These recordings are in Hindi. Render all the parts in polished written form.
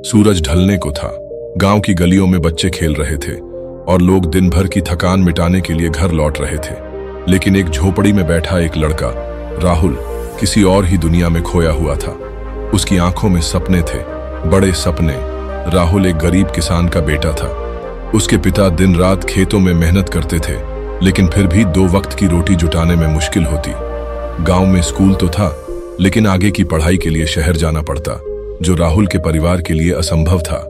सूरज ढलने को था। गांव की गलियों में बच्चे खेल रहे थे और लोग दिन भर की थकान मिटाने के लिए घर लौट रहे थे। लेकिन एक झोपड़ी में बैठा एक लड़का, राहुल, किसी और ही दुनिया में खोया हुआ था। उसकी आंखों में सपने थे, बड़े सपने। राहुल एक गरीब किसान का बेटा था। उसके पिता दिन रात खेतों में मेहनत करते थे, लेकिन फिर भी 2 वक्त की रोटी जुटाने में मुश्किल होती। गांव में स्कूल तो था, लेकिन आगे की पढ़ाई के लिए शहर जाना पड़ता, जो राहुल के परिवार के लिए असंभव था।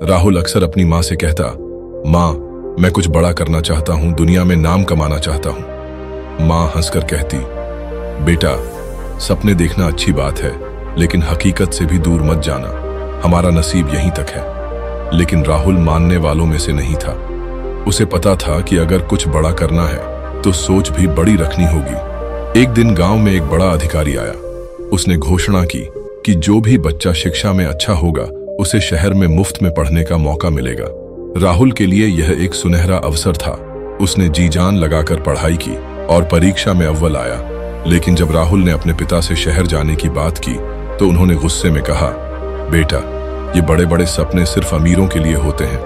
राहुल अक्सर अपनी माँ से कहता, माँ, मैं कुछ बड़ा करना चाहता हूँ, दुनिया में नाम कमाना चाहता हूँ। माँ हंसकर कहती, बेटा, सपने देखना अच्छी बात है, लेकिन हकीकत से भी दूर मत जाना, हमारा नसीब यहीं तक है। लेकिन राहुल मानने वालों में से नहीं था। उसे पता था कि अगर कुछ बड़ा करना है तो सोच भी बड़ी रखनी होगी। एक दिन गांव में एक बड़ा अधिकारी आया। उसने घोषणा की कि जो भी बच्चा शिक्षा में अच्छा होगा उसे शहर में मुफ्त में पढ़ने का मौका मिलेगा। राहुल के लिए यह एक सुनहरा अवसर था। उसने जी जान लगाकर पढ़ाई की और परीक्षा में अव्वल आया। लेकिन जब राहुल ने अपने पिता से शहर जाने की बात की तो उन्होंने गुस्से में कहा, बेटा, ये बड़े बड़े सपने सिर्फ अमीरों के लिए होते हैं,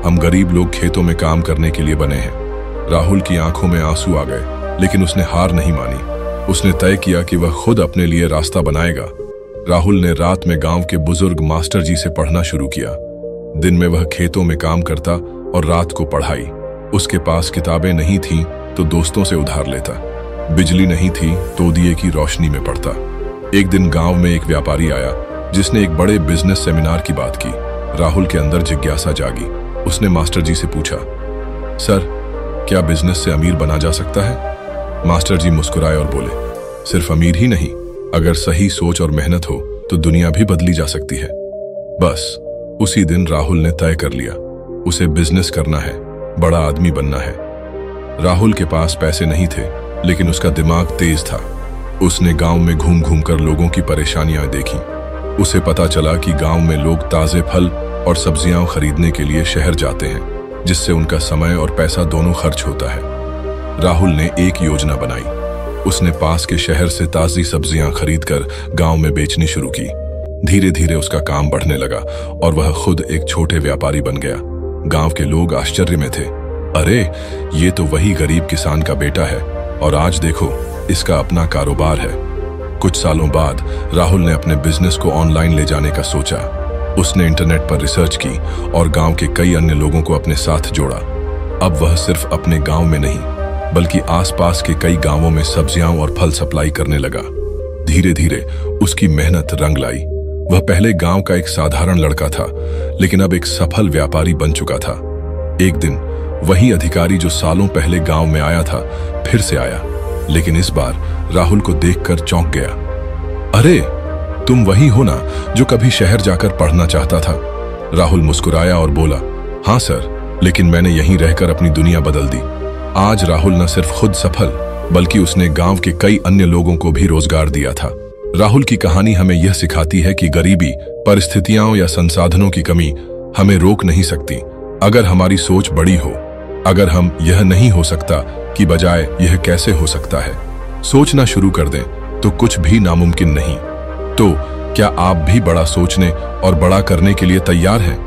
हम गरीब लोग खेतों में काम करने के लिए बने हैं। राहुल की आंखों में आंसू आ गए, लेकिन उसने हार नहीं मानी। उसने तय किया कि वह खुद अपने लिए रास्ता बनाएगा। राहुल ने रात में गांव के बुजुर्ग मास्टर जी से पढ़ना शुरू किया। दिन में वह खेतों में काम करता और रात को पढ़ाई। उसके पास किताबें नहीं थीं तो दोस्तों से उधार लेता, बिजली नहीं थी तो दिए की रोशनी में पढ़ता। एक दिन गांव में एक व्यापारी आया जिसने एक बड़े बिजनेस सेमिनार की बात की। राहुल के अंदर जिज्ञासा जागी। उसने मास्टर जी से पूछा, सर, क्या बिजनेस से अमीर बना जा सकता है? मास्टर जी मुस्कुराए और बोले, सिर्फ अमीर ही नहीं, अगर सही सोच और मेहनत हो तो दुनिया भी बदली जा सकती है। बस उसी दिन राहुल ने तय कर लिया, उसे बिजनेस करना है, बड़ा आदमी बनना है। राहुल के पास पैसे नहीं थे, लेकिन उसका दिमाग तेज था। उसने गांव में घूम घूम कर लोगों की परेशानियां देखी। उसे पता चला कि गांव में लोग ताजे फल और सब्जियां खरीदने के लिए शहर जाते हैं, जिससे उनका समय और पैसा दोनों खर्च होता है। राहुल ने एक योजना बनाई। उसने पास के शहर से ताजी सब्जियां खरीदकर गांव में बेचनी शुरू की। धीरे धीरे उसका काम बढ़ने लगा और वह खुद एक छोटे व्यापारी बन गया। गांव के लोग आश्चर्य में थे, अरे, ये तो वही गरीब किसान का बेटा है और आज देखो, इसका अपना कारोबार है। कुछ सालों बाद राहुल ने अपने बिजनेस को ऑनलाइन ले जाने का सोचा। उसने इंटरनेट पर रिसर्च की और गांव के कई अन्य लोगों को अपने साथ जोड़ा। अब वह सिर्फ अपने गांव में नहीं, बल्कि आसपास के कई गांवों में सब्जियां और फल सप्लाई करने लगा। धीरे धीरे उसकी मेहनत रंग लाई। वह पहले गांव का एक साधारण लड़का था, लेकिन अब एक सफल व्यापारी बन चुका था। एक दिन वही अधिकारी जो सालों पहले गांव में आया था फिर से आया, लेकिन इस बार राहुल को देखकर चौंक गया। अरे, तुम वही हो ना जो कभी शहर जाकर पढ़ना चाहता था? राहुल मुस्कुराया और बोला, हाँ सर, लेकिन मैंने यहीं रहकर अपनी दुनिया बदल दी। आज राहुल न सिर्फ खुद सफल, बल्कि उसने गांव के कई अन्य लोगों को भी रोजगार दिया था। राहुल की कहानी हमें यह सिखाती है कि गरीबी, परिस्थितियों या संसाधनों की कमी हमें रोक नहीं सकती, अगर हमारी सोच बड़ी हो। अगर हम यह नहीं हो सकता की बजाय यह कैसे हो सकता है सोचना शुरू कर दें, तो कुछ भी नामुमकिन नहीं। तो क्या आप भी बड़ा सोचने और बड़ा करने के लिए तैयार हैं?